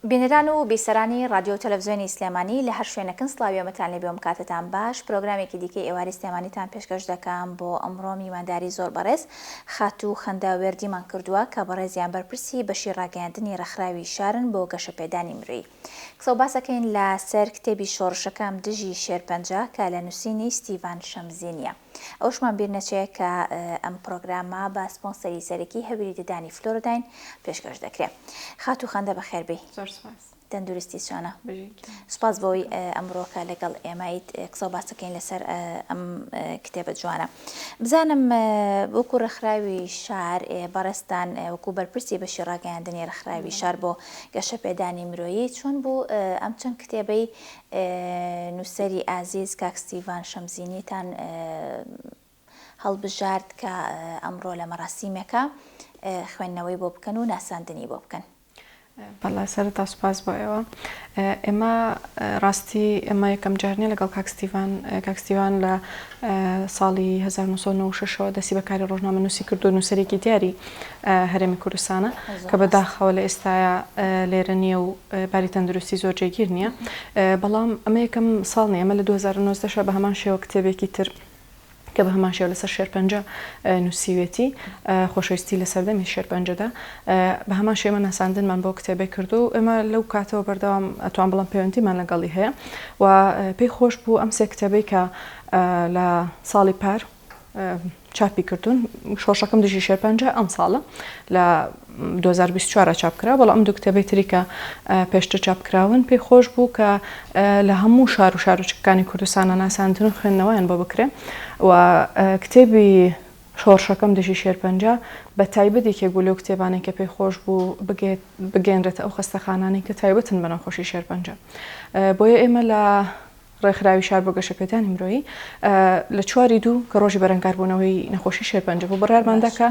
بینەران و بیسەرانی رادیۆ و تەلەڤیزیۆنی سلێمانی لە هەر شوێنەکەن سڵاویەمەتان لێ بێم کاتتان باش. پرۆگرامێکی دیکەی ئێواری سلێمانیتان پێشکەش دەکەم بۆ ئەمڕۆ میوانداری زۆر بەڕێز خات و خەندە وێردیمان کردووە کە بەڕێزیان بەرپرسی بەشی ڕاگەیاندنی ڕێکخراوی شارن بۆ گەشەپێدانی مرۆیی. قسە و باسەکەین لەسەر کتێبی شۆڕشەکەم دژی شێرپەنجە کە لە نووسینی ستیڤان شەمزینیە. ئەوشمان بیر نەچێت کە ئەم پرۆگرامە بە سپۆنسەری سەرەکی هەویری ددانی فلۆرەداین پێشکەش دەکرێت. خات و خەندە بەخێربێی. تەندروستی چۆنە؟ سوپاس بۆی ئەمڕۆکە لەگەڵ ئێمەیت قسە و باسەکەین لەسەر ئەم کتێبە جوانە. بزانم وەکو ڕێکخراوی شار بەڕێستان وەکو بەرپرسی بەشی ڕاگەیاندنی ڕێکخراوی شار بۆ گەشەپێدانی مرۆیی چۆن بوو ئەم چەند کتێبەی نووسەری ئازیز کاک ستیڤان شەمزینیتان هەڵبژارد کە ئەمڕۆ لە مەراسیمێکە خوێندنەوەی بۆ بکەن و ناساندنی بۆ بکەن. بەڵا سەرەتا سوپاس بۆ ئێوە. ئێمە ڕاستی ئێمە یەکەم جارنیە لەگەڵ کاک ستیڤان لە ساڵی 1996ەوە دەستی بەکاری ڕۆژنامە نووسی کرد و نووسەرێکی دیاری هەرێمی کوردستانە کە بەداخەوە لە ئێستاە لێرە نییە و باری تەندروستی زۆر جێگیر نییە. بەڵام ئەمە یەکەم ساڵ نیە، ئەمە لە 2009 بە هەمان شێوە کتێبێکی تر کە بە هەمان شێوە لەسەر شێرپەنجە نووسیوێتی خۆشەویستی لە سەردەمی شێرپەنجەدا بە هەمان شێمە ناساندنمان بۆ کتێبێک کردو و ئێمە لەو کاتەوە بەردەوام ئەتوان بڵام پەیوەندیمان لەگەڵی هەیە و پێی خۆش بوو ئەم سێ کتێبەی کە لە ساڵی پار چاپی کردوون. شۆڕشەکەم دژی شێرپەنجە ئەم ساڵە لە 2024 چاپکرا، بەڵام ئەم دوو کتێبەی تری کە پێشتر چاپکراون پێی خۆش بوو کە لە هەموو شار و شارۆچکەکانی کوردستانە ناساندن و خوێندنەوەیان بۆ بکرێن و کتێبی شۆڕشەکەم دژی شێرپەنجە بە تایبەت یەکێک بوو لەو کتێبانێک کە پێی خۆش بوو بگەێنرێتە ئەو خەستەخانانەی کە تایبەتن بە نەخۆشی شێرپەنجە. بۆیە ئێمە لە ڕێکخراوی شار بۆ گەشەپێدانی مرۆیی لە 4 دوو کە ڕۆژی بەرەنگاربوونەوەی نەخۆشی شێرپەنجە بۆ بەڕارماندا کە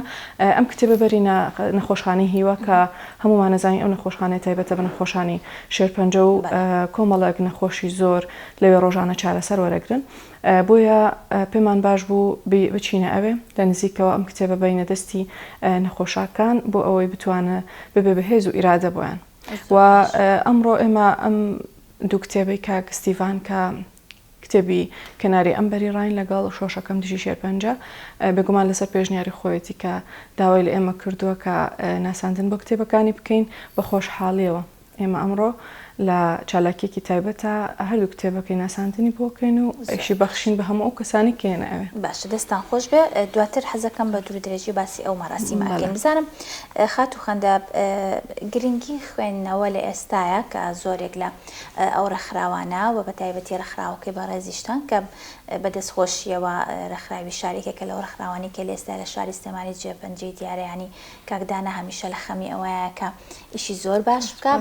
ئەم کتێبە بەرینە نەخۆشخانەی هیوە کە هەمومان نەزانین ئەو نەخۆشخانەی تایبەتە بە نەخۆشانی شێرپەنجە و کۆمەڵێک نەخۆشی زۆر لەوێ ڕۆژانە چارەسەر وەرەگرن. بۆیە پێمان باش بوو بچینە ئەوێ لە نزیکەوە ئەم کتێبە بینە دەستی نەخۆشاکان بۆ ئەوەی بتوانە ببێ بەهێز و ئیرادە بۆیان. و ئەمڕۆ ئێمە ئەم دوو کتێبەی کاک ستیڤان کە کتێبی کەناری ئەمبەری ڕاین لەگەڵ شۆڕشەکەم دژی شێرپەنجە بێگومان لەسەر پێشنیاری خۆیەتی کە داوای لە ئێمە کردووە کە ناساندن بۆ کتێبەکانی بکەین بە خۆشحاڵیەوە. ئێمە ئەمڕۆ لە چالاکیێکی تایبەتە هەردوو کتێبەکەی ناساندنی بۆکەین و ئەشی بەخشین بە هەموو ئەو کەسانی کێنە ئەوێ. باشە، دەستان خۆش بێ. دواتر حەزەکەم بە دوور درێژی باسی ئەو مەراسیمەکەین. بزانم خات و خەندە گرنگی خوێندنەوە لە ئێستاە کە زۆرێک لە ئەو ڕێکخراوانە و بە تایبەتی ڕێکخراوەکەی بەڕێزیشتان کە بەدەستخۆشیەوە ڕێکخراوی شارێکە کە لەو ڕێکخراوانی کە لە ئێستا لە شاری سلێمانی جێپەنجەی دیارەیانی کاکدانە هەمیشە لە خەمی ئەوەیە کە ئیشی زۆر باش بکە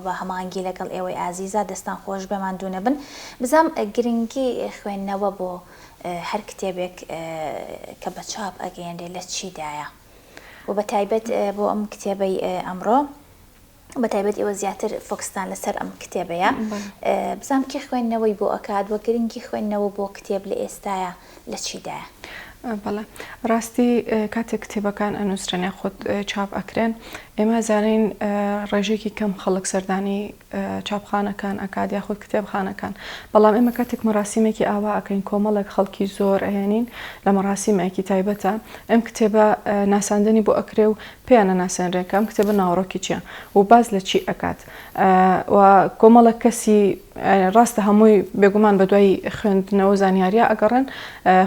بە هەمانگی لەگەڵ ئێوەی ئازیزە دەستان خۆش بێمان دوو نەبن. بزانم گرنگی خوێندنەوە بۆ هەر کتێبێک کە بە چاپ ئەگەیەنرێ لە چیدایە و بە تایبەت بۆ ئەم کتێبەی ئەمڕۆ بە تایبەت ئێوە زیاتر فۆکسستان لەسەر ئەم کتێبەیە. بزانم کێ خوێندنەوەی بۆ ئەکات وە گرنگی خوێندنەوە بۆ کتێب لە ئێستاە لە چیدایە؟ بەڵێ ڕاستی کاتێک کتێبەکان ئەنووسرێنە خۆت چاپ ئەکرێن ئێمە زانین ڕێژێکی کەم خەڵک سەردانی چاپخانەکان ئەکات یاخود کتێبخانەکان، بەڵام ئێمە کاتێک مەراسیمێکی ئاوا ئەکەین کۆمەڵێک خەڵکی زۆر ئەهێنین لە مەراسیمێکی تایبەتە ئەم کتێبە ناساندنی بۆ ئەکرێ و پێیانە ناسێنرێکە ئەم کتێبە ناوەڕۆکی چییە و باز لە چی ئەکات و کۆمەڵێک کەسی ڕاستە هەمووی بێگومان بە دوای خوێندنەوە زانیاریە ئەگەڕێن.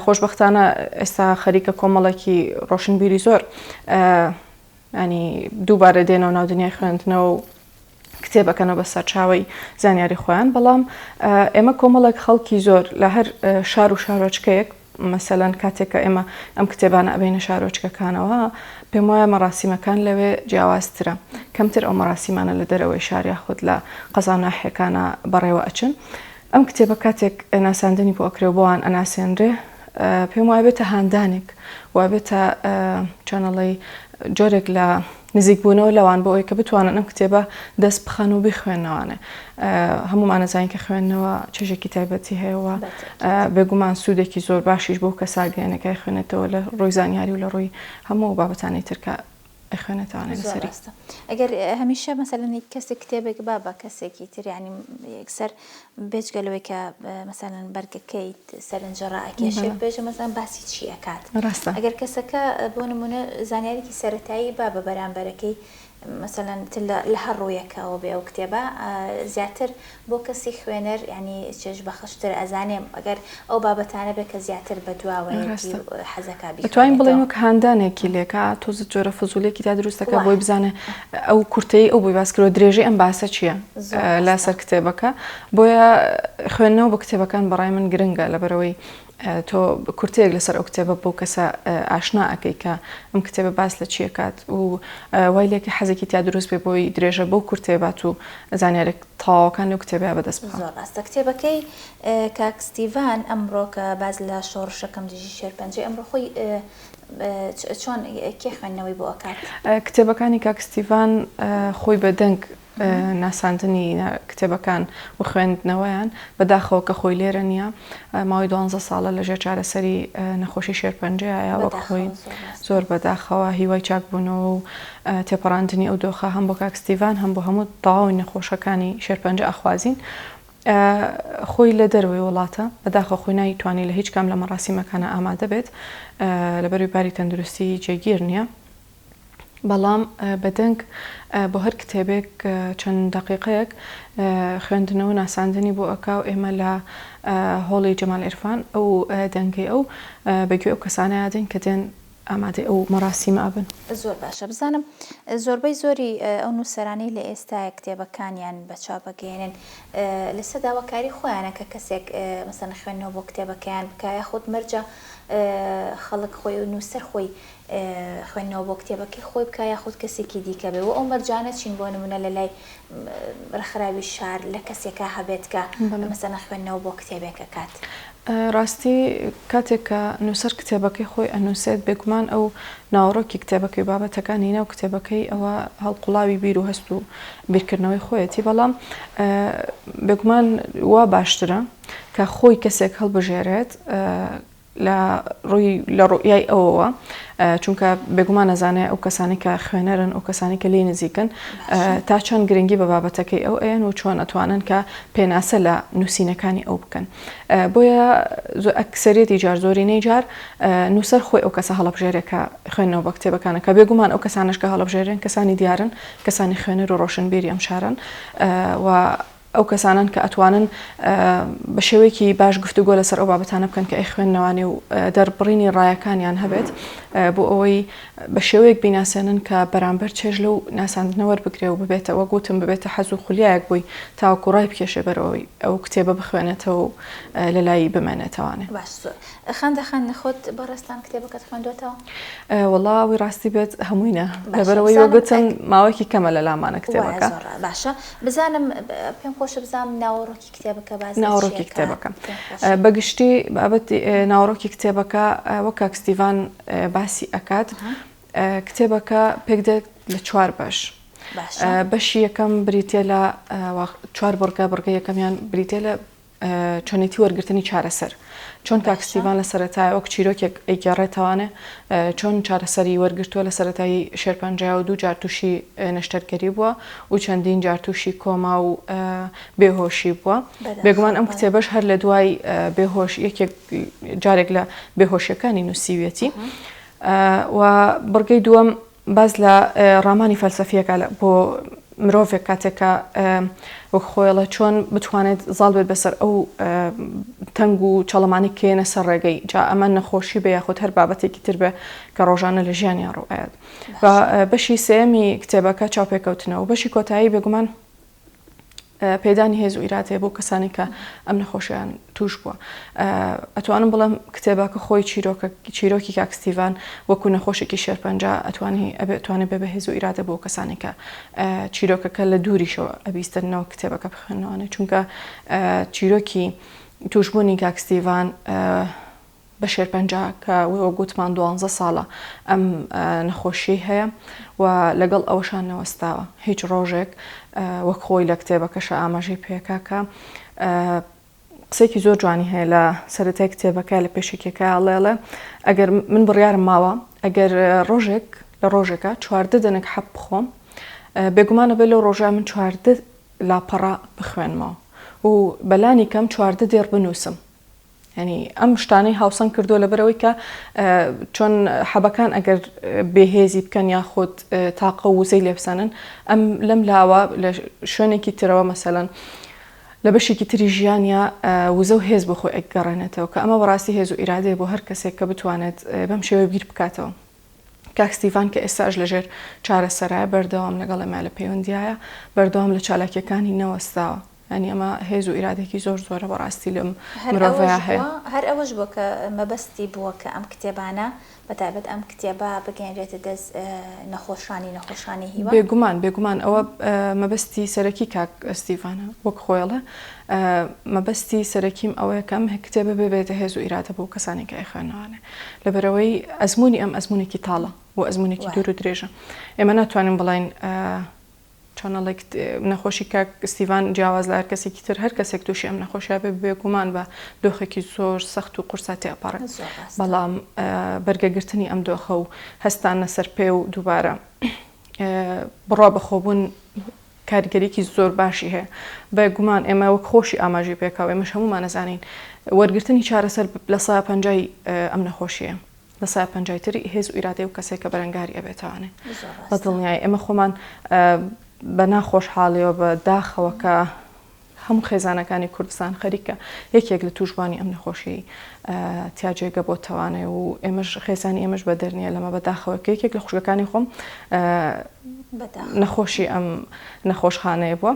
خۆشبەختانە ئێستا خەریکە کۆمەڵێکی ڕۆشنبیری زۆر ینی دووبارە دێنەوە ناو دنیای خوێندنەوە و کتێبەکەنەوە بە سەرچاوی زانیاری خۆیان، بەڵام ئێمە کۆمەڵێک خەڵکی زۆر لە هەر شار و شارۆچکەیەک مەسەلەن کاتێککە ئێمە ئەم کتێبانە ئەبینە شارۆچکەکانەوە پێم وایە مەراسیمەکان لەوێ جیاوازترە، کەمتر ئەو مەراسیمانە لە دەرەوەی شاریا خودت لە قەزاناحیەکانە بەڕێوە ئەچن. ئەم کتێبە کاتێک ناساندنی بۆ ئەکرێ بۆوان ئەناسێنرێ پێم وایە بێتە هاندانێک و بێتە چەنەڵی جۆرێک لە نزیکبوونەوە لەوان بۆ ئەوی کە بتوانن ئەم کتێبە دەست بخەن و بخوێنەوەنێ. هەمومان نەزانین کە خوێندنەوە چێژێکی تایبەتی هەیەەوە بێگومان سوودێکی زۆر باشیش بۆ کەساگەیەنەکەی خوێنێتەوە لە ڕۆی زانیاری و لە ڕۆی هەموو بابەتانی ترکە خوێنێتوانێ لەسەری. ئەگەر هەمیشە مەسەلەن کەسێک کتێبێک بە کەسێکی تر ینی یەکسەر بێجگەلەوەی کە مەسەلەن بەرگەکەیت سەرنجڕا ئەکێشێت بێژە مەسەلەن باسی چی ئەکات. ئەگەر کەسەکە بۆ نمونە زانیارێکی سەرەتایی با بە بەرامبەرەکەی مثلا لە هەر ڕوویەکەەوە بێ ئەو کتێبە زیاتر بۆ کەسی خوێنەر ینی چێژ بەخشتر ئەزانێم ئەگەر ئەو بابەتانە بێ کە زیاتر بەدواوەیەکی حەزەکە بتوانین بڵێن وەک هاندانێکی لێکە تۆز جۆرە فزوولێکی تا دروستەکە بۆی بزانێ ئەو کورتەی ئەو بۆی باسکرەوە درێژەی ئەم باسە چییە لاسەر کتێبەکە بۆیە خوێندنەوە بە کتێبەکان بەڕای من گرنگە لەبەرەوەی تۆ کورتەیەک لەسەر ئەو کتێبە بۆ کەسە ئاشنا ئەەکەی کە ئەم کتێبە باس لە چیەکات و وای لێکی حەزێکی تا دروست بێ بۆی درێژە بۆ کورتێبات و زانیارێک تاواکان لەو کتێبە بەدەست بخات. زۆر ڕاستە کتێبەکەی کاک ستیڤان ئەمڕۆ کە باز لە شۆڕشەکەم دژی شێرپەنجەی ئەمڕۆ خۆی چۆن کێ خوێندنەوەی بۆ ئەکات؟ کتێبەکانی کاک ستیڤان خۆی بە دەنگ ناساندنی کتێبەکان و خوێندنەوەیان بەداخەوە کە خۆی لێرە نییە ماوەی 12 ساڵە لەژێر چارەسەری نەخۆشی شێرپەنجەیە وەک خۆی زۆر بەداخەوە هیوای چاکبوونەوە و تێپەڕاندنی ئەو دۆخە هەم بۆ کاک ستیڤان هەم بۆ هەموو تەواوی نەخۆشەکانی شێرپەنجە ئەخوازین. خۆی لە دەروی وڵاتە بەداخە خۆی نایتوانی لە هیچ کام لە مەڕاستیمەکانە ئامادە بێت لەبەروی باری تەندروستی جێگیر نییە. بەڵام بەدەنگ بۆ هەر کتێبێک چەند دقیقەیەک خوێندنەوە ناساندنی بۆ ئەکا و ئێمە لە هۆڵی جەمال عیرفان ئەو دەنگی ئەو بەگوێ ئەو کەسانە یادین کە دێن ئامادەی ئەو مەڕاستیمە ئەبن. زۆر باشە بزانم زۆربەی زۆری ئەو نووسەرانەی لە ئێستای کتێبەکانیان بە چاپەگەێنن لەسەر داواکاری خۆیانە کە کەسێک مەسەن خوێندنەوە بۆ کتێبەکەیان بکایە خۆت مەرجە خەڵک خۆی و نووسەر خۆی خوێندنەوە بۆ کتێبەکەی خۆی بکایە خۆت کەسێکی دیکە بێ و ئەو مەرجانە چین بۆ نمونە لە لای ڕخراوی شار لە کەسێکە هەبێت کە مەسەنە خوێندنەوە بۆ کتێبێک ئەکات. ڕاستی کاتێک کە نووسەر کتێبەکەی خۆی ئەنووسێت بێگومان ئەو ناوەڕۆکی کتێبەکەی بابەتەکانی ناو کتێبەکەی ئەوە هەڵقوڵاوی بیر و هەست و بیرکردنەوەی خۆیەتی بەڵام بێگومان وا باشترە کە خۆی کەسێک هەڵبژێرێت لە ڕوویای ئەوەوە چونکە بێگومان نەزانێت ئەو کەسانی کە خوێنەرن ئەو کەسانی کە لێ نزیکن تا چەند گرنگی بە بابەتەکەی ئەو ئەیەن و چۆن ئەتوانن کە پێناسە لە نووسینەکانی ئەو بکەن. بۆیە ئەکسەرێتی جار زۆرینەی جار نووسەر خۆی ئەو کەسە هەڵبژێرێکە خوێندنەوە بە کتێبەکانە کە بێگومان ئەو کەسانش کە هەڵبژێرن کەسانی دیارن کەسانی خوێنەر و ڕۆشنبیری ئەم شارن و ئەو کەسانن کە ئەتوانن بە شێوەیەکی باش گفتوگۆ لەسەر ئەو بابەتانە بکەن کە ئەی خوێندنەوەی و دەربڕینی ڕایەکانیان هەبێت بۆ ئەوەی بە شێوەیەک بیناسێنن کە بەرامبەر چێژ لەو ناساندنەوە بگرێ و ببێتەوە گوتم ببێتە حەز و خولیایەک بووی تاوەکو ڕای بکێشێ بەرەوەی ئەو کتێبە بخوێنێتەوە و لە لای بمێنێتەوانێ. باش خەندەخەن نەخۆت بەڕێستان کتێبەکەت خوێندوێتەوە؟ وەڵاوی ڕاستی بێت هەمووینە لەبەرەوەی وەگوتم ماوەیەکی کەمە لە لامانە کتێبەکە. باشە بزانم پێم خۆشە بزانم ناوەڕۆکی کتێبەکە باز ناوەڕۆکی کتێبەکە بەگشتی بابەت ناوەڕۆکی کتێبەکە وەک کاک ستیڤان باسی ئەکات کتێبەکە پێک دێت لە 4 بەش. بەشی یەکەم بریتێ لە 4 بڕگە یەکەمیان بریتێ لە چۆنێتی وەرگرتنی چارەسەر چۆن کاک ستیڤان لە سەرەتای وەک چیرۆکێک ئەیگەڕێتەوانێ چۆن چارەسەری وەرگرتووە لە سەرەتایی شێرپەنجە و 2 جار تووشی نەشتەرگەری بووە و چەندین جار تووشی کۆما و بێهۆشی بووە. بێگومان ئەم کتێبەش هەر لە دوای بێهۆش یەکێک جارێک لە بێهۆشیەکانی نووسیوێتی و بڕگەی دووەم باز لە ڕامانی فەلسەفیەکە بۆ مرۆڤێک کاتێکە وەک خۆیڵە چۆن بتوانێت زاڵ بێت بەسەر ئەو تەنگ و چەڵەمانی کێنە سەر ڕێگەی جا ئەمە نەخۆشی بە یاخود هەر بابەتێکی تر بێ کە ڕۆژانە لە ژیانیان ڕوئایەت. بەشی سێمی کتێبەکە چاوپێکەوتنەوە بەشی کۆتایی بێگومان پێدانی هێز و ئیراتێ بۆ کەسانی کە ئەم نەخۆشییان توش بووە. ئەتوانم بڵم کتێبەکە خۆی چیرۆکی کاک ستیڤان وەکو نەخۆشێکی شێرپەنجە ئەتوانێت بێ بە هێز و ئیراتە بۆ کەسانی کە چیرۆکەکە لە دووریشەوە ئەبیستنەوە کتێبەکە بخوێنەوەنێ چونکە چیرۆکی توشبوونی کاک ستیڤان بە شێرپەنجە کە وەوە گوتمان 12 ساڵە ئەم نەخۆشی هەیە و لەگەڵ ئەوەشان نەوەستاوە هیچ ڕۆژێک وەک خۆی لە کتێبەکەشە ئاماژەی پێکاکە قسێکی زۆر جوانی هەیە لە سەرەتای کتێبەکە لە پێشێکەکە ئەڵێڵێ ئەگەر من بڕیارم ماوە ئەگەر ڕۆژێک لە ڕۆژێکە 14 دەنگ حەب بخۆم بێگومانە بێ لەو ڕۆژە من 14 لاپەڕە بخوێنمەوە و بەلانی کەم 14 دێر بنووسم. ینی ئەم شتانەی هاوسەنگ کردو لەبەرەوەی کە چۆن حەبەکان ئەگەر بێهێزی بکەن یاخود تاقە و وزەی لێبسەنن ئەم لەم لاوە لە شوێنێکی ترەوە مەسەلەن لە بەشێکی تری ژیانیا وزە و هێز بخۆی ئەگەڕێنێتەوە کە ئەمە بەڕاستی هێز و ئیرادەیە بۆ هەر کەسێک کە بتوانێت بەم شێوەیە بیر بکاتەوە. کاک ستیڤان کە ئێستاش لەژێر چارەسەرایە بەردەوام لەگەڵ ئێمە لە پەیوەندیایە بەردەوام لە چالاکیەکانی نەوەستاوە. ینی ئەمە هێز و ئیرادێکی زۆر زۆرە بەڕاستی لەم مرۆڤەیە هەیە. هەر ئەوەش بووە کە مەبەستی بووە کە ئەم کتێبانە بەتایبەت ئەم کتێبە بگەێنرێتە دەست نەخۆشانی هیوە. بێگومان ئەوە مەبەستی سەرەکی کاک ستیڤانە وەک خۆیڵە مەبەستی سەرەکیم ئەوەیە کەم کتێبە ببێتە هێز و ئیرادە بۆ کەسانی کە ئەخوێنەوانێ لەبەرەوەی ئەزمموی ئەم ئەزمونێکی تاڵە و ئەزمونێکی دوور و درێژە. ئێمە ناتوانین بڵین چۆنەڵێک نەخۆشی کاک ستیڤان جیاواز لە هەر کەسێکی تر هەر کەسێک تووشی ئەم نەخۆشیە بێ بێگومان بە دۆخێکی زۆر سەخت و قورساتی ئەپەڕێت. بەڵام بەرگەگرتنی ئەم دۆخە و هەستانە سەر پێ و دووبارە بڕوا بەخۆبوون کاریگەریکی زۆر باشی هەیە. بێگومان ئێمە وەک خۆشی ئاماژی پێکاو ئێمەش هەمومان نەزانین وەرگرتنی چارەسەر لە 150 ئەم نەخۆشیە. لە 150 تری هێز و ئیرادەی و کەسێک کە بەرەنگاری ئەبێتوانێت بە دڵنیایی ئێمە خۆمان بە ناخۆشحاڵیەوە بە داخەوەکە هەموو خێزانەکانی کوردستان خەریکە یەکێک لە توشبانی ئەم نەخۆشی تیاجێگە بۆ تەوانێ و ئێمەش خێزانی ئێمەش بە دەرنیە لەمە بەداخەوەکە یەکێک لە خوشکەکانی خۆم نەخۆشی ئەم نەخۆشخانەیە بووە.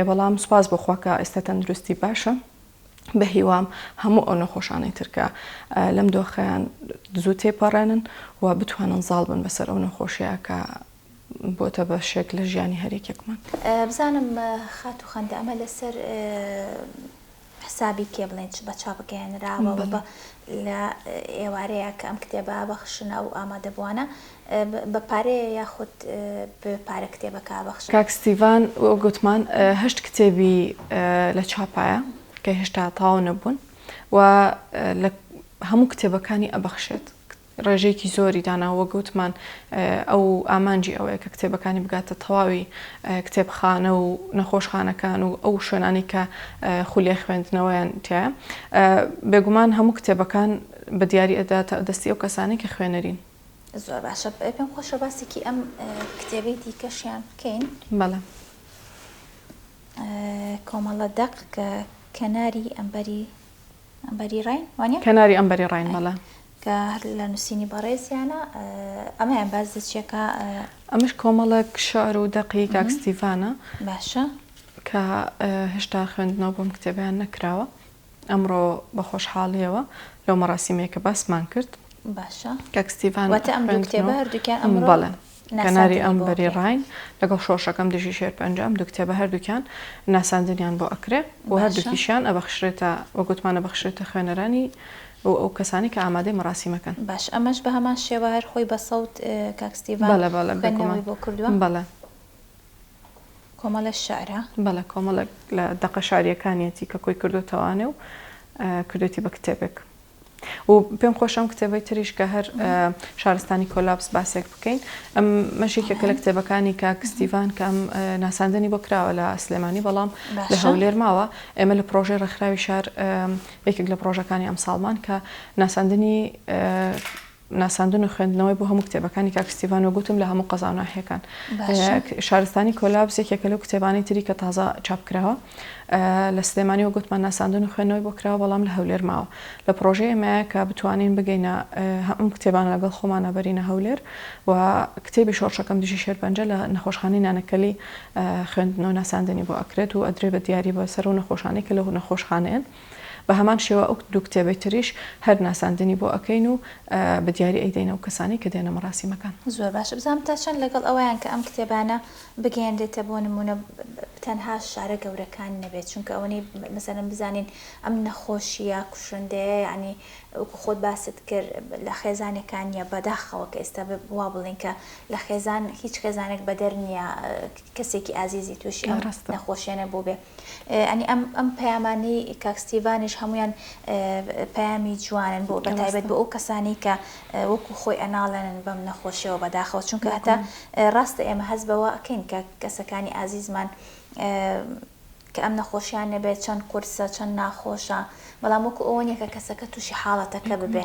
بەڵام سوپاس بخواکە ئێستا تەندروستی باشە بە هیوام هەموو ئەو نەخۆشانەی ترکە لەم دۆخەیان زوو تێپەڕێنن و بتوانن زاڵ بن بەسەر ئەو نەخۆشیە کە بۆتە بە شێک لە ژیانی هەرێکێکمان. بزانم خات و خەندە ئەمە لەسەر حسابی کێ بڵێن بە چاپگەیانراوە بە لە ئێوارەیە کە ئەم کتێبە بەخشنە و ئامادەبووانە بە پارەیە یاخود پارە کتێبەکە بەخشن. کاک ستیڤان گوتمان 8 کتێبی لە چاپایە کە هێشتا تاو نەبوون و لە هەموو کتێبەکانی ئەبەخشێت. ڕێژەیەکی زۆری داناوە گوتمان ئەو ئامانجی ئەوەیە کە کتێبەکانی بگاتە تەواوی کتێبخانە و نەخۆشخانەکان و ئەو شوێنانی کە خولێ خوێندنەوەیان تایە. بێگومان هەموو کتێبەکان بە دیاری ئەداتە دەستی ئەو کەسانی کە خوێنەرین. زۆر باشە پێم خۆشە باسێکی ئەم کتێبەی دیکەشیان بکەین. بەڵێ کۆمەڵە دەق کە کەناری ئەمبەری ڕاین وانە کەناری ئەمبەری ڕاین بەڵێ کە لە نووسینی بەڕێزیانە ئەمەیان باز دەچێکە ئەمەش کۆمەڵێک شعر و دەقی کاک ستیڤانە باشە کە هێشتا خوێندنەوە بۆم کتێبیان نەکراوە. ئەمڕۆ بە خۆشحاڵیەوە لەو مەراسیمەیە کە باسمان کرد. باشە کاک ستیڤان واتە ئەم دوو کتێبە هەردووکیان ئەمڕۆ بەڵێ کەناری ئەمبەری ڕاین لەگەڵ شۆشەکەم دژی شێر پەنجام دوو کتێبە هەردووکیان ناساندنیان بۆ ئەکرێ و هەردووکیشیان ئەبەخشرێتە وەگوتمانە بەخشرێتە خوێنەرانی و ئەو کەسانی کە ئامادەی مەراسیمەکەن. باش ئەمەش بە هەمان شێوە هەر خۆی بە سەوت کاک ستیڤان خوێندنەوەی بۆ کردووە. بەڵێ کۆمەڵە شعرە بەڵێ کۆمەڵێک لە دەقە شاریەکانیەتی کە کۆی کردوتەوانێ و کردوێتی بە کتێبێک. و پێم خۆشم کتێبەی تریش کە هەر شارستانی کۆلابس باسێک بکەین. ئەم مەشێکێکە لە کتێبەکانی کاک ستیڤان کە ئەم ناساندنی بۆ کراوە لە سلێمانی بەڵام لە هەولێر ماوە. ئێمە لە پرۆژەی ڕێکخراوی شار یەکێک لە پرۆژەکانی ئەم ساڵمان کە ناساندن و خوێندنەوەی بۆ هەموو کتێبەکانی کاک ستیڤان و گوتم لە هەموو قەزا و ناحیەکان. شارستانی کۆلابس یەکێکە لەو کتێبانی تری کە تازە چاپکراوە لە سلێمانی و گوتمان ناساندن و خوێندنەوەی بۆ کراوە بەڵام لە هەولێر ماوە. لە پرۆژەیە ئێمەیە کە بتوانین بگەینە هەموو کتێبان لەگەڵ خۆمانە بەرینە هەولێر و کتێبی شۆڕشەکەم دژی شێرپەنجە لە نەخۆشخانەی نانەکەلی خوێندنەوە ناساندنی بۆ ئەکرێت و ئەدرێ بە دیاری بە سەر و نەخۆشخانەی کە لەو نەخۆشخانەیەن. بە هەمان شێوە ئەو دوو کتێبەی تریش هەر ناساندنی بۆ ئەەکەین و بە دیاری ئەیدەینە و کەسانی کە دێنە مەراسیمەکان. زۆر باشە بزانم تا چەند لەگەڵ ئەویان کە ئەم کتێبانە بگەێنرێتە بۆ نمونە تەنها شارە گەورەکان نەبێت چونکە ئەوەی مەسەرەن بزانین ئەم نەخۆشیە کوشندەیە یعنی خۆت باست کرد لە خێزانەکان یا بەداخەوە کە ئێستا وا بڵین کە لە خێزان هیچ خێزانێک بەدەر نییە کەسێکی ئازیزی تووشی نەخۆشیانە بۆ بێ ئەنی ئەم پەیامانی کاکستیڤانش هەمویان پەیامی جوانن بۆ بەتایبەت بۆ ئەو کەسانی کە وەکو خۆی ئەناڵێنن بەم نەخۆشیەوە بەداخەوە چونکە هەتا ڕاستە ئێمە هەست بەوە ئەکەین کە کەسەکانی ئازیزمان کە ئەم نەخۆشیان نەبێت چەند قورسە چەند ناخۆشە بەڵام وەکو ئەوە نیە کە کەسەکە تووشی حاڵەتەکە ببێ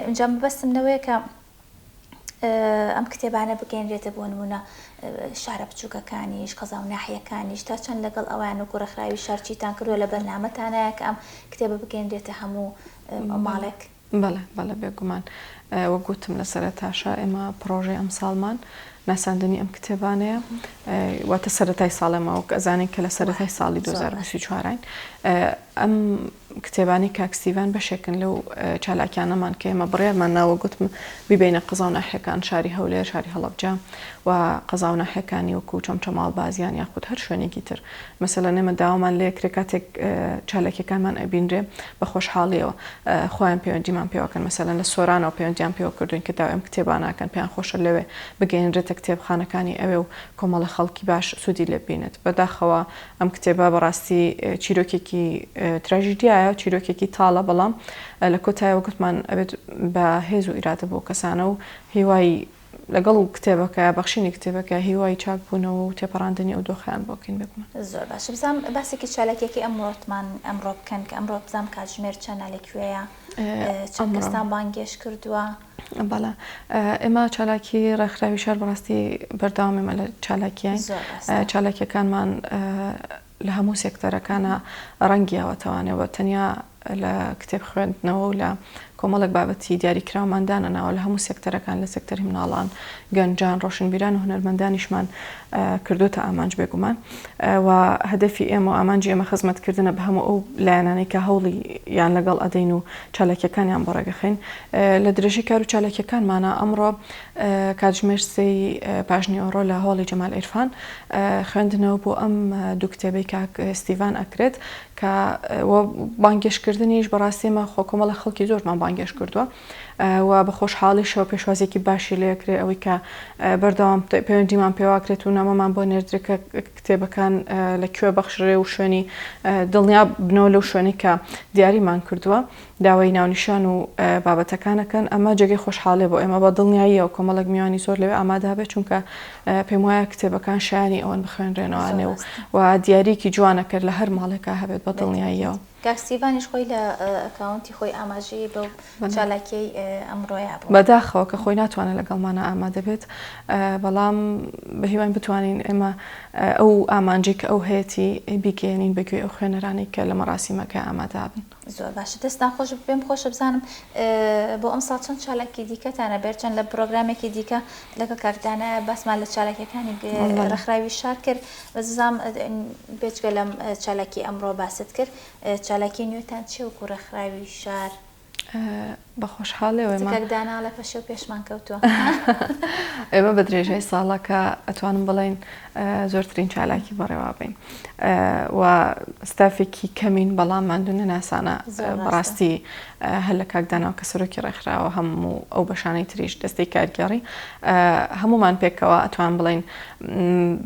اینجا بەستم لەوەیە کە ئەم کتێبانە بگەێنرێتە بۆ نمونە شارە بچووکەکانیش قەزا و ناحیەکانیش تا چەند لەگەڵ ئەوان و ڕێکخراوی شارچیتان کردووە لە بەرنامەتانەیە کە ئەم کتێبە بگەێنرێتە هەموو ماڵێک بەڵێ بێگومان وەگوتم لە سەرەتاشە ئێمە پرۆژەی ئەم ساڵمان ناساندنی ئەم کتێبانەیە واتە سەرەتای ساڵێمەوە ئەزانین کە لە سەرەتای ساڵی 2024 ئەم کتێبانی کاکستیڤان بەشێکن لەو چالاکیانەمان کە ئێمە بڕێرمان ناوە گوتم بیبینە قەزا و ناحیەکان شاری هەولێر شاری هەڵەبجە و قەزا و ناحیەکانی وەکو چەمچەماڵ بازیان یاخود هەر شوێنێکی تر مەسەلەن ئێمە داوامان لێ کرێ کاتێک چالاکیەکانمان ئەبینرێ بە خۆشحاڵیەوە خۆیان پەیوەندیمان پێوەکەن مەسەلەن لە سۆرانەوە پەیوەندیان پێوە کردوین کە داوای ئەم کتێبانەکەن پێیان خۆشە لەوێ بگەێنرێتە کتێبخانەکانی ئەوێ و کۆمەڵە خەڵکی باش سوودی لێ بینێت بەداخەوە ئەم کتێبە بەڕاستی چیرۆکێکی تراژیدیایە و چیرۆکێکی تاڵە بەڵام لە کۆتایەوە گوتمان ئەبێت بە هێز و ئیرادە بۆ کەسانە و هیوای لەگەڵ کتێبەکە بەخشینی کتێبەکە هیوای چاکبوونەوە و تێپەڕاندنی ئەو دۆخیان بۆکەین بگومان زۆر باش بزانم باسێکی چالاکێکی ئەمڕۆتمان ئەمڕۆ بکەن کە ئەمڕۆ بزانم کاتژمێر چەندە لەکوێیە چەند کەستان بانگێش کردووە بەڵێ ئێمە چالاکی ڕێکخراوی شار بەڕاستی بەردەوام ئێمە لە چالاکیین چالاکیەکانمان لە هەموو سێکتەرەکانە ڕەنگی ئەوەتەوانێەوە تەنیا لە کتێب خوێندنەوە و لە کۆمەڵک بابەتی دیاریکراوماندانە ناوە لە هەموو سێکتەرەکان لە سێکتەری مناڵان گەنجان ڕۆشنبیران و هونەرمەندانیشمان کردوتە ئامانج بێگومان و هەدەفی ئێمە و ئامانجی ئێمە خزمەتکردنە بە هەموو ئەو لایەنانەی کە هەوڵی یان لەگەڵ ئەدەین و چالاکیەکانیان بۆ ڕێگەخین لە درێژەی کار و چالاکیەکانمانە ئەمڕۆ کاتژمێر سێی پاژنی ئۆڕۆ لە هۆڵی جەمال عیرفان خوێندنەوە بۆ ئەم دوو کتێبەی کاک ستیڤان ئەکرێت کە بانگێشکردنیش بەڕاستی ئێمە خۆ کۆمەڵە خەڵکی زۆرمان بانگێش کردووە و بە خۆشحاڵیشەوە پێشوازێکی باشی لێکرێ ئەوەی کە بەردەوام پەیوەندیمان پێواکرێت و نامەمان بۆ نێردرێکە کتێبەکان لەکوێ بەخشرێ و شوێنی دڵنیا بنەوە لەو شوێنی کە دیاریمان کردووە داوای ناونیشان و بابەتەکانەکەن ئەمە جێگەی خۆشحاڵێ بۆ ئێمە بە دڵنیاییەوە کۆمەڵک میوانی زۆر لەوێ ئامادە بێت چونکە پێم وایە کتێبەکان شایانی ئەوەن بخوێنرێنەوەوانێ و دیاریکی جوانە کرد لە هەر ماڵێکە هەبێت بە دڵنیاییەوە کاکستیڤانیش خۆی لە ئەکاونتی خۆی ئاماژەی بە چالاکیی ئەمڕۆیە بوو بەداخەوە کە خۆی ناتوانێت لەگەڵمانە ئامادە بێت بەڵام بە هیوان بتوانین ئێمە ئەو ئامانجی کە ئەو هەیەی بیگەێنین بەگوێ ئەو خوێنەرانی کە لە مەراسیمەکە ئامادەبن زۆر باشە دەستان خۆش پێم خۆشە بزانم بۆ ئەم ساڵ چەند چالاکی دیکەتانە بێت چەند لە پرۆگرامێکی دیکە لەگەڵ کاکدانە باسمان لە چالاکیەکانی ڕێکخراوی شار کرد بەزام بێجگە لەم چالاکی ئەمڕۆ باست کرد چالاکی نوێتان چێ وەکو ڕێکخراوی شار بە خۆشحاڵێەوە کاکدانا لە پەشێ و پێشمان کەوتووە ئێمە بە درێژەی ساڵەکە ئەتوانم بڵێن زۆرترین چالاکی بەڕێوا بین و ستافێکی کەمین بەڵام ماندوونە ناسانە بەڕاستی هەر لە کاکدانەوە کە سەرۆکی ڕێکخراوە هەموو ئەو بەشانەی تریش دەستەی کارگەڕی هەمومان پێکەوە ئەتوان بڵێن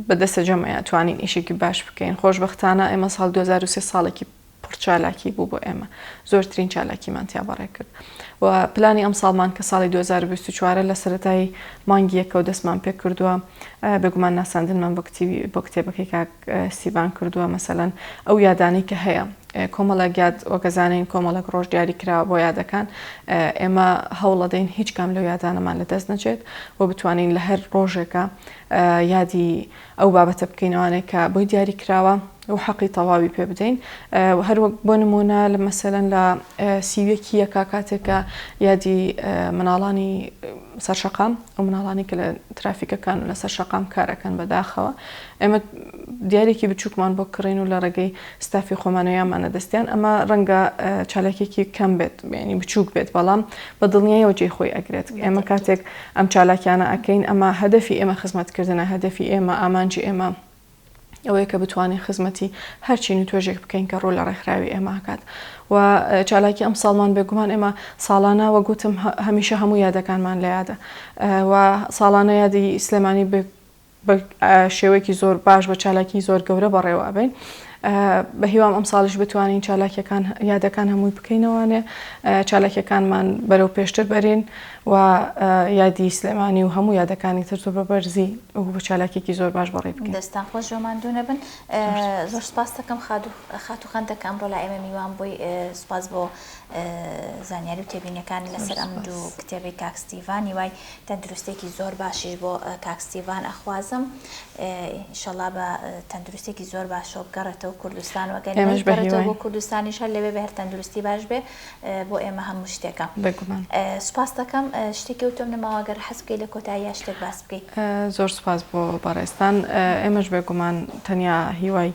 بەدەستە جەمعە ئەتوانین ئیشێکی باش بکەین خۆشبەختانە ئێمە ساڵ 2023 ساڵێکی چالاکی بوو بۆ ئێمە زۆرترین چالاکیمان تیا بەڕێ کرد و پلانی ئەم ساڵمان کە ساڵی 2024 لە سەرەتای مانگیەکە و دەستمان پێ کردووە بێگومان ناساندنمان بۆ کتێبەکەی کاک ستیڤان کردووە مەسەلەن ئەو یادانی کە هەیە کۆمەڵک یاد وەگەزانین کۆمەڵک ڕۆژ دیاری کراوە بۆ یادەکان ئێمە هەوڵەدەین هیچ کام لەو یادانەمان لەدەست نەچێت و بتوانین لە هەر ڕۆژێکە یادی ئەو بابەتە بکەینەوانێک کە بۆی دیاری کراوە و حەقی تەواوی پێ بدەین هەروەک بۆ نمونە لە مەسەلەن لە سیوێکی یەکا کاتێکە یادی مناڵانی سەرشەقام و مناڵانی کە لە ترافیکەکان و لە سەرشەقام کارەکەن بەداخەوە ئێمە دیارێکی بچووکمان بۆ کڕین و لە ڕێگەی ستافی خۆمانەوەیانمانە دەستیان ئەمە ڕەنگە چالاکێکی کەم بێت ینی بچووک بێت بەڵام بە دڵنیایەوە جێی خۆی ئەگرێت ئێمە کاتێک ئەم چالاکیانە ئەکەین ئەمە هەدەفی ئێمە خزمەتکردنە هەدەفی ئێمە ئامانجی ئێمە ئەوەیە کە بتوانین خزمەتی هەرچین و توێژێک بکەین کە ڕۆ لە ڕێکخراوی ئێماکات و چالاکی ئەم ساڵمان بێگومان ئێمە ساڵانە وەگوتم هەمیشە هەموو یادەکانمان لە یادە و ساڵانە یادی سلێمانی بە شێوەیەکی زۆر باش بە چالاکی زۆر گەورە بەڕێوە بین بە هیوام ئەم ساڵش بتوانین چالاکیەکان یادەکان هەمووی بکەینەوەنێ چالاکیەکانمان بەرەو پێشتر بەرین و یادی سلێمانی و هەموو یادەکانی تر زۆر بەبەرزی و بە چالاکێکی زۆر باش بەڕێ بکەین. دەستان خۆش ژۆماندوو نەبن. زۆر سپاس دەکەم خات و خەندەکەم ڕۆ لای ئێمە میوان بۆی سپاس بۆ زانیاری و تێبینەکانی لەسەر ئەم دوو کتێبی کاک ستیڤان وای تەندروستێکی زۆر باشیش بۆ کاک ستیڤان ئەخوازم ئینشەڵا بە تەندروستێکی زۆر باشەوە بگەڕێتەوە کوردستان وەگەرێتەوە بۆ کوردستانیش هەر لەوێ بە هەر تەندروستی باش بێ بۆ ئێمە هەموو شتێکە. سپاس دەکەم. شتێکی وتم نەماوەگەر حەز بکەی لە کۆتاییە شتێک باس بکەیت. زۆر سپاس بۆ بەڕێستان. ئێمەش بێگومان تەنیا هیوای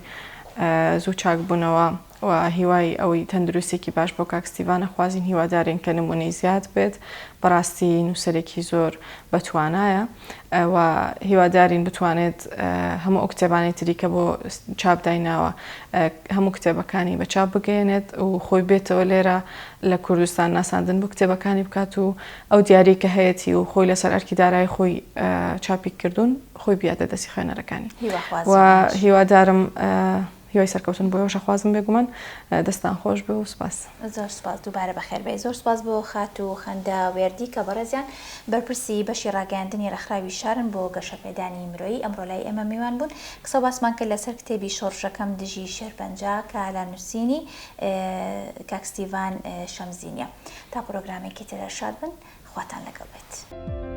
زوو چاک بوونەوە و هیوای ئەوەی تەندروستێکی باش بۆ کاک ستیڤان ئەخوازین هیوادارین کە نمونەی زیاد بێت بەڕاستی نووسەرێکی زۆر بەتوانایە و هیوادارین بتوانێت هەموو ئەو کتێبانی تری کە بۆ چاپدایناوە هەموو کتێبەکانی بە چاپ بگەێنێت و خۆی بێتەوە لێرە لە کوردستان ناساندن بۆ کتێبەکانی بکات و ئەو دیاری کە هەیەی و خۆی لەسەر ئەرکی دارایی خۆی چاپی کردوون خۆی بیاتە دەستی خوێنەرەکانی و هیوادارم هیوای سەرکەوتن بۆ ئەوش خوازم بێگومان دەستان خۆش بێ و سپاس. زۆر سپاس دووبارە بەخێربێ. زۆر سپاس بۆ خات و خەندە وێردی کە بەڕێزیان بەرپرسی بەشی ڕاگەاندنی ڕێکخراوی شارن بۆ گەشەپێدانی مرۆیی ئەمڕۆ لای ئێمە میوان بوون. قسە باسمان کرد لەسەر کتێبی شۆڕشەکەم دژی شێرپەنجا کە لە نووسینی کاک ستیڤان شەمزینیە. تا پرۆگرامێکی ترە شاد بن خواتان لەگەڵ بێت.